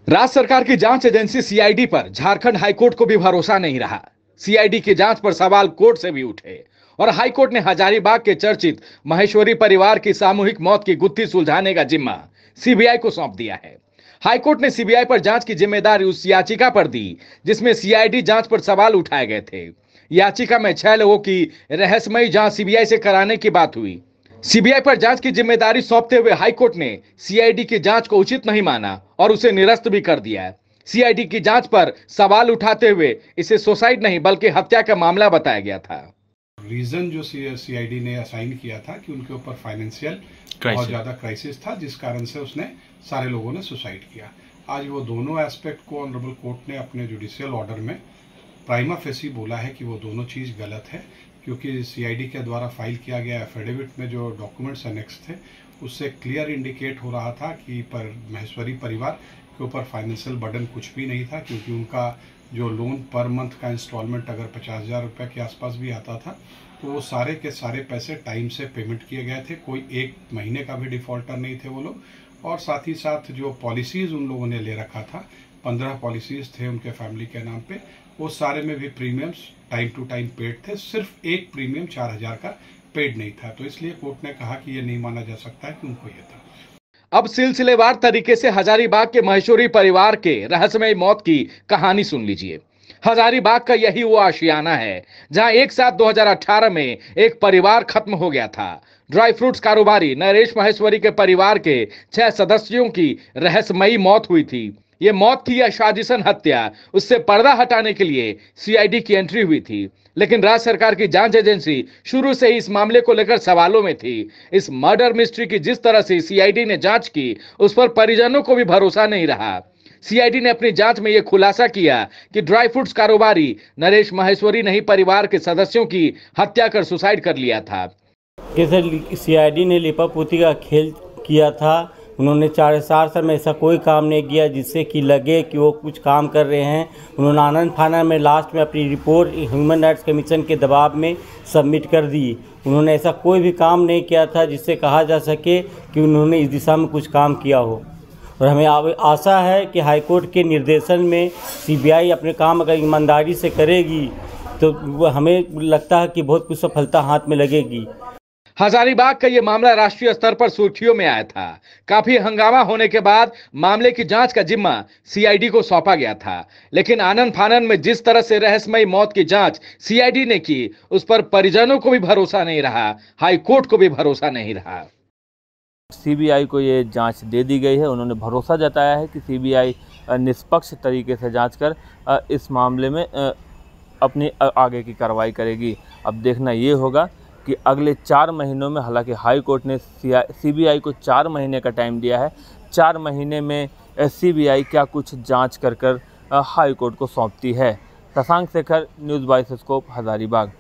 राज्य सरकार की जांच एजेंसी सीआईडी पर झारखंड हाईकोर्ट को भी भरोसा नहीं रहा। सीआईडी की जांच पर सवाल कोर्ट से भी उठे और हाईकोर्ट ने हजारीबाग के चर्चित महेश्वरी परिवार की सामूहिक मौत की गुत्थी सुलझाने का जिम्मा सीबीआई को सौंप दिया है। हाईकोर्ट ने सीबीआई पर जांच की जिम्मेदारी उस याचिका पर दी जिसमें सीआईडी जांच पर सवाल उठाए गए थे। याचिका में 6 लोगों की रहस्यमयी जांच सीबीआई से कराने की बात हुई। सीबीआई पर जांच की जिम्मेदारी सौंपते हुए हाईकोर्ट ने सीआईडी की जांच को उचित नहीं माना और उसे निरस्त भी कर दिया है। सीआईडी की जांच पर सवाल उठाते हुए इसे सुसाइड नहीं बल्कि हत्या का मामला बताया गया था। रीजन जो सीआईडी ने असाइन किया था कि उनके ऊपर फाइनेंशियल बहुत ज्यादा क्राइसिस था, जिस कारण से उसने सारे लोगों ने सुसाइड किया। आज वो दोनों एस्पेक्ट को ऑनरेबल कोर्ट ने अपने जुडिशियल ऑर्डर में प्राइमा फेसी बोला है कि वो दोनों चीज गलत है, क्योंकि सीआईडी के द्वारा फाइल किया गया एफिडेविट में जो डॉक्यूमेंट्स अनेक्स थे उससे क्लियर इंडिकेट हो रहा था कि महेश्वरी परिवार के ऊपर फाइनेंशियल बर्डन कुछ भी नहीं था, क्योंकि उनका जो लोन पर मंथ का इंस्टॉलमेंट अगर 50,000 रुपये के आसपास भी आता था तो वो सारे के सारे पैसे टाइम से पेमेंट किए गए थे। कोई एक महीने का भी डिफॉल्टर नहीं थे वो लोग। और साथ ही साथ जो पॉलिसीज उन लोगों ने ले रखा था, 15 पॉलिसीज थे उनके फैमिली के नाम पे, वो सारे में भी premiums time to time paid थे। सिर्फ एक प्रीमियम 4,000 का पेड नहीं था। तो इसलिए कोर्ट ने कहा कि ये नहीं माना जा सकता है कि उनको ये था। अब सिलसिलेवार तरीके से हजारीबाग के महेश्वरी परिवार के रहस्यमय मौत की कहानी सुन लीजिए। हजारीबाग का यही वो आशियाना है जहां एक साथ 2018 में एक परिवार खत्म हो गया था। ड्राई फ्रूट्स कारोबारी नरेश महेश्वरी के परिवार के 6 सदस्यों की रहस्यमयी मौत हुई थी। ये मौत थी या साजिशन हत्या, उससे पर्दा हटाने के लिए सीआईडी की एंट्री हुई थी। लेकिन राज्य सरकार की जांच एजेंसी शुरू से ही इस मामले को लेकर सवालों में थी। इस मर्डर मिस्ट्री की जिस तरह से सीआईडी ने जांच की उस पर परिजनों को भी भरोसा नहीं रहा। सीआईडी ने अपनी जांच में यह खुलासा किया कि ड्राई फ्रूट्स कारोबारी नरेश महेश्वरी ने ही परिवार के सदस्यों की हत्या कर सुसाइड कर लिया था। सीआईडी ने लिपापोती का खेल किया था। उन्होंने 4 साल में ऐसा कोई काम नहीं किया जिससे कि लगे कि वो कुछ काम कर रहे हैं। उन्होंने आनंद फानन में लास्ट में अपनी रिपोर्ट ह्यूमन राइट्स कमीशन के दबाव में सबमिट कर दी। उन्होंने ऐसा कोई भी काम नहीं किया था जिससे कहा जा सके कि उन्होंने इस दिशा में कुछ काम किया हो। और हमें आशा है कि हाईकोर्ट के निर्देशन में सीबीआई अपने काम अगर ईमानदारी से करेगी तो हमें लगता है कि बहुत कुछ सफलता हाथ में लगेगी। हजारीबाग का यह मामला राष्ट्रीय स्तर पर सुर्खियों में आया था। काफी हंगामा होने के बाद मामले की जांच का जिम्मा सीआईडी को सौंपा गया था। लेकिन आनंद फानन में जिस तरह से रहस्यमयी मौत की जांच सीआईडी ने की उस पर परिजनों को भी भरोसा नहीं रहा, हाईकोर्ट को भी भरोसा नहीं रहा। सीबीआई को ये जांच दे दी गई है। उन्होंने भरोसा जताया है कि सीबीआई निष्पक्ष तरीके से जांच कर इस मामले में अपनी आगे की कार्रवाई करेगी। अब देखना ये होगा कि अगले 4 महीनों में, हालांकि हाई कोर्ट ने सीबीआई को 4 महीने का टाइम दिया है, 4 महीने में सीबीआई क्या कुछ जांच कर हाई कोर्ट को सौंपती है। Shashank Shekhar, news 22 scope, Hazaribagh.